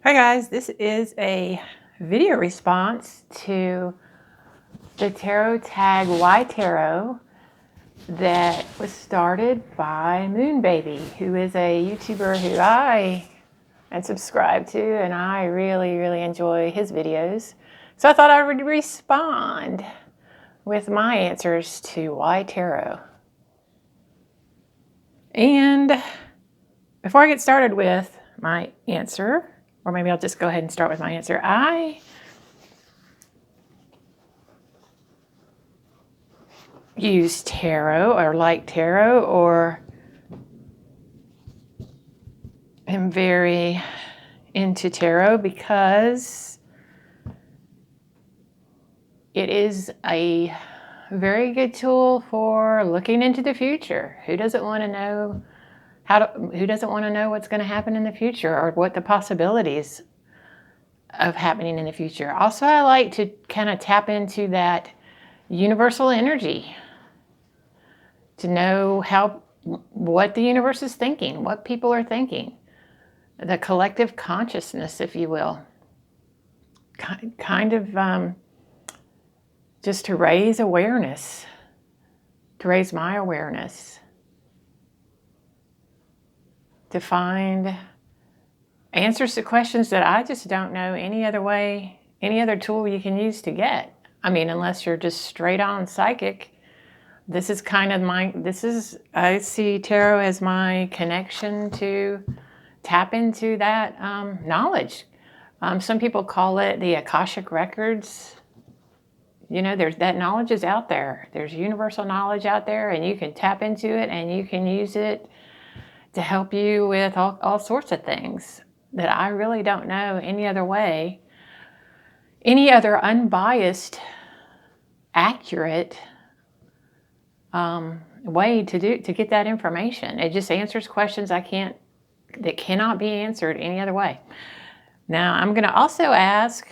Hi guys, this is a video response to the tarot tag Why Tarot that was started by Moonbaby, who is a YouTuber who I am subscribed to, and I really enjoy his videos. So I thought I would respond with my answers to Why Tarot. And before I get started with my answer, or maybe I'll just go ahead and start with my answer. I use tarot or like tarot or am very into tarot because it is a very good tool for looking into the future. Who doesn't want to know who doesn't want to know what's going to happen in the future or what the possibilities of happening in the future? Also, I like to kind of tap into that universal energy to know what the universe is thinking, what people are thinking, the collective consciousness, if you will, kind of just to raise awareness, to raise my awareness, to find answers to questions that I just don't know any other way, any other tool you can use to get. I mean, unless you're just straight on psychic. This is kind of I see tarot as my connection to tap into that knowledge. Some people call it the Akashic Records. You know, that knowledge is out there. There's universal knowledge out there, and you can tap into it, and you can use it to help you with all sorts of things that I really don't know any other way, any other unbiased, accurate way to get that information. It just answers questions that cannot be answered any other way. Now I'm going to also ask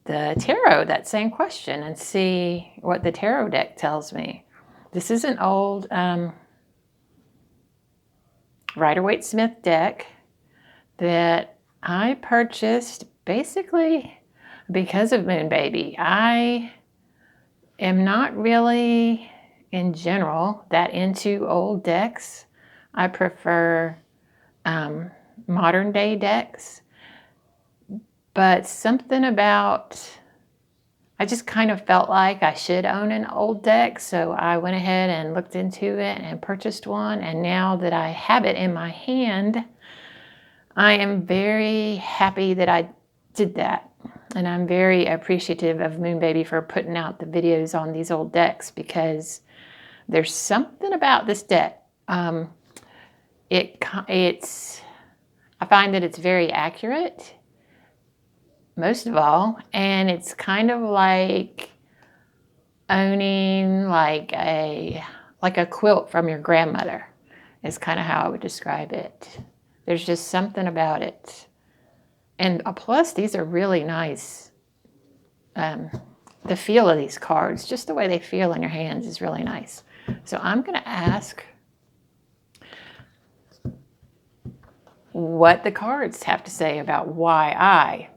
the tarot that same question and see what the tarot deck tells me. This is an old Rider-Waite-Smith deck that I purchased basically because of Moonbaby. I am not really, in general, that into old decks. I prefer modern day decks, but something about, I just kind of felt like I should own an old deck, so I went ahead and looked into it and purchased one, and now that I have it in my hand, I am very happy that I did that. And I'm very appreciative of Moonbaby for putting out the videos on these old decks, because there's something about this deck. I find that it's very accurate, most of all, and it's kind of like owning like a quilt from your grandmother is kind of how I would describe it. There's just something about it. And plus, these are really nice. The feel of these cards, just the way they feel in your hands, is really nice. So I'm going to ask what the cards have to say about why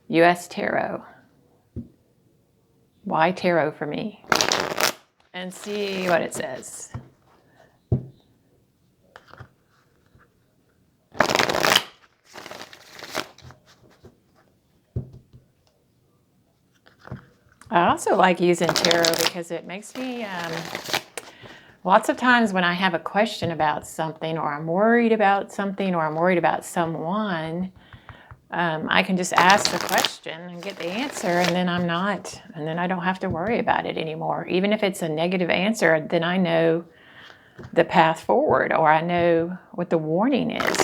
U.S. Tarot. Why tarot for me? And see what it says. I also like using tarot because it makes me, lots of times when I have a question about something, or I'm worried about something, or I'm worried about someone, I can just ask the question and get the answer, and then I don't have to worry about it anymore. Even if it's a negative answer, then I know the path forward, or I know what the warning is.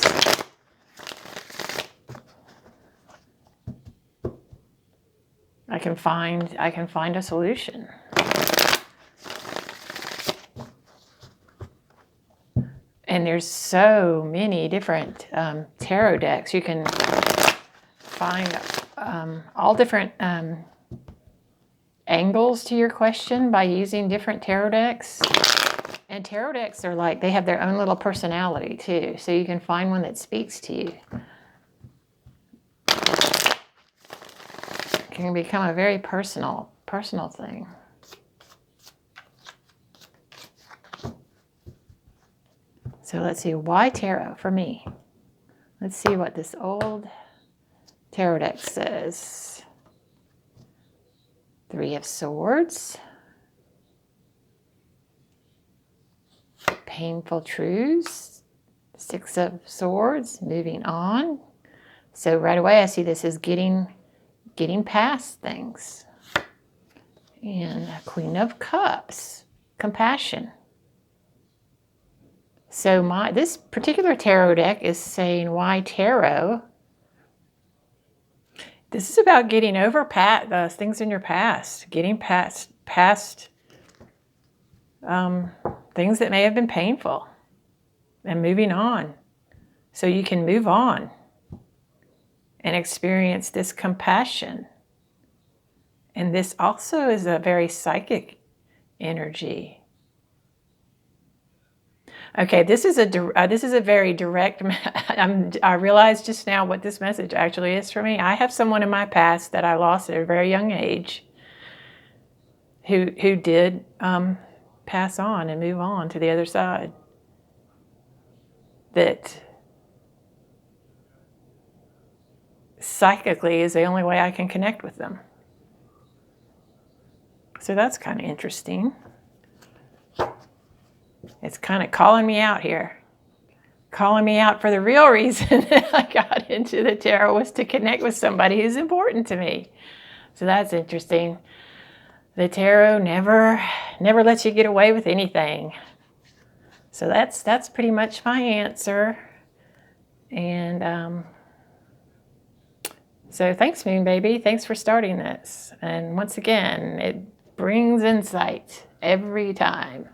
I can find a solution. And there's so many different tarot decks. You can find all different angles to your question by using different tarot decks. And tarot decks are like, they have their own little personality too. So you can find one that speaks to you. can become a very personal thing. So let's see, why tarot for me? Let's see what this old tarot deck says. 3 of Swords. Painful truths. 6 of Swords, moving on. So right away I see this as getting past things. And Queen of Cups, compassion. So this particular tarot deck is saying, why tarot? This is about getting over things in your past, getting past things that may have been painful and moving on. So you can move on and experience this compassion. And this also is a very psychic energy. Okay, this is a very direct. I realized just now what this message actually is for me. I have someone in my past that I lost at a very young age, who did pass on and move on to the other side. That psychically is the only way I can connect with them. So that's kind of interesting. It's kind of calling me out here. Calling me out for the real reason that I got into the tarot was to connect with somebody who's important to me. So that's interesting. The tarot never lets you get away with anything. So that's pretty much my answer. And so thanks, Moon Baby. Thanks for starting this. And once again, it brings insight every time.